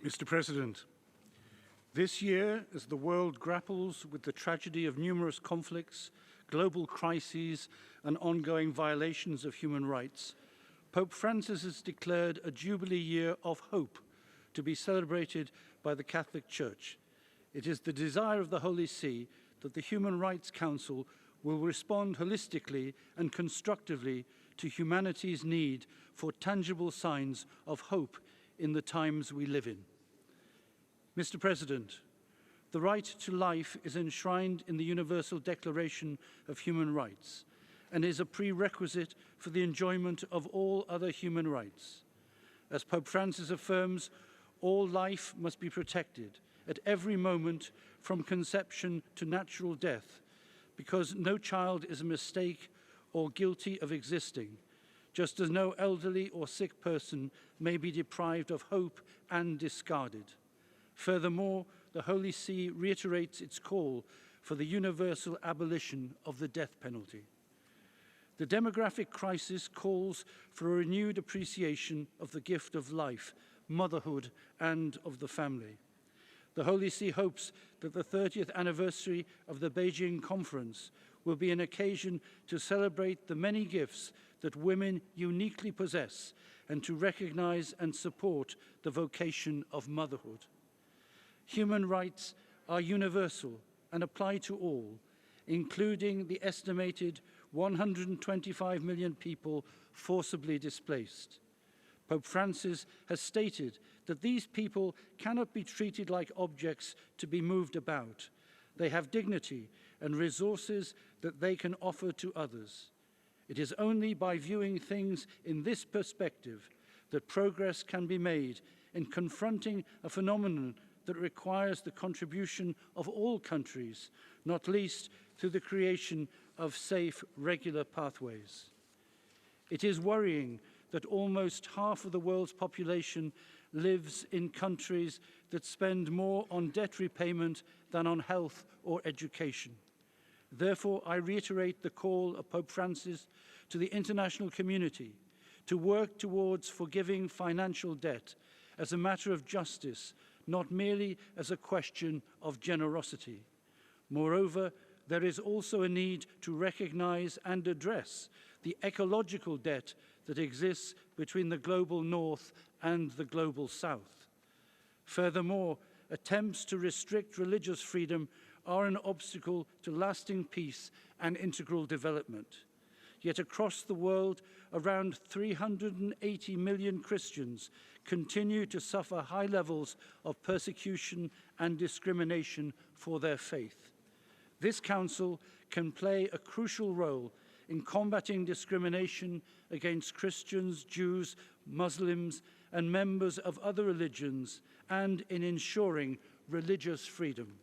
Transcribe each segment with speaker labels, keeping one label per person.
Speaker 1: Mr. President, this year, as the world grapples with the tragedy of numerous conflicts, global crises, and ongoing violations of human rights, Pope Francis has declared a Jubilee Year of Hope to be celebrated by the Catholic Church. It is the desire of the Holy See that the Human Rights Council will respond holistically and constructively to humanity's need for tangible signs of hope in the times we live in. Mr. President, the right to life is enshrined in the Universal Declaration of Human Rights and is a prerequisite for the enjoyment of all other human rights. As Pope Francis affirms, all life must be protected at every moment from conception to natural death, because no child is a mistake or guilty of existing, just as no elderly or sick person may be deprived of hope and discarded. Furthermore, the Holy See reiterates its call for the universal abolition of the death penalty. The demographic crisis calls for a renewed appreciation of the gift of life, motherhood, and of the family. The Holy See hopes that the 30th anniversary of the Beijing Conference will be an occasion to celebrate the many gifts that women uniquely possess and to recognize and support the vocation of motherhood. Human rights are universal and apply to all, including the estimated 125 million people forcibly displaced. Pope Francis has stated that these people cannot be treated like objects to be moved about. They have dignity and resources that they can offer to others. It is only by viewing things in this perspective that progress can be made in confronting a phenomenon that requires the contribution of all countries, not least through the creation of safe, regular pathways. It is worrying that almost half of the world's population lives in countries that spend more on debt repayment than on health or education. Therefore, I reiterate the call of Pope Francis to the international community to work towards forgiving financial debt as a matter of justice, not merely as a question of generosity. Moreover, there is also a need to recognize and address the ecological debt that exists between the global north and the global south. Furthermore, attempts to restrict religious freedom are an obstacle to lasting peace and integral development. Yet across the world, around 380 million Christians continue to suffer high levels of persecution and discrimination for their faith. This Council can play a crucial role in combating discrimination against Christians, Jews, Muslims, and members of other religions, and in ensuring religious freedom.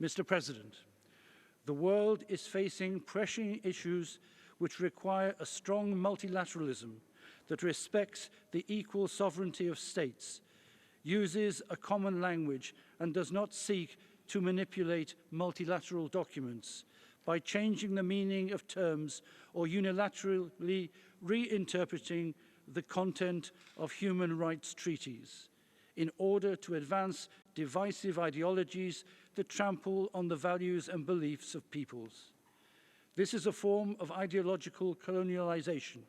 Speaker 1: Mr. President, the world is facing pressing issues which require a strong multilateralism that respects the equal sovereignty of states, uses a common language, and does not seek to manipulate multilateral documents by changing the meaning of terms or unilaterally reinterpreting the content of human rights treaties in order to advance divisive ideologies that trample on the values and beliefs of peoples. This is a form of ideological colonialization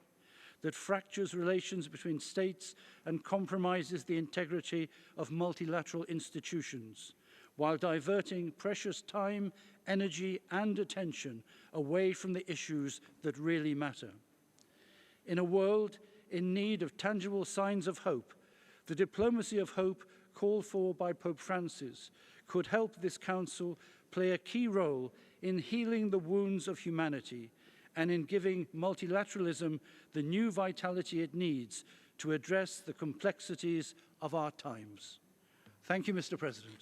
Speaker 1: that fractures relations between states and compromises the integrity of multilateral institutions, while diverting precious time, energy, and attention away from the issues that really matter. In a world in need of tangible signs of hope, the diplomacy of hope called for by Pope Francis could help this Council play a key role in healing the wounds of humanity and in giving multilateralism the new vitality it needs to address the complexities of our times. Thank you, Mr. President.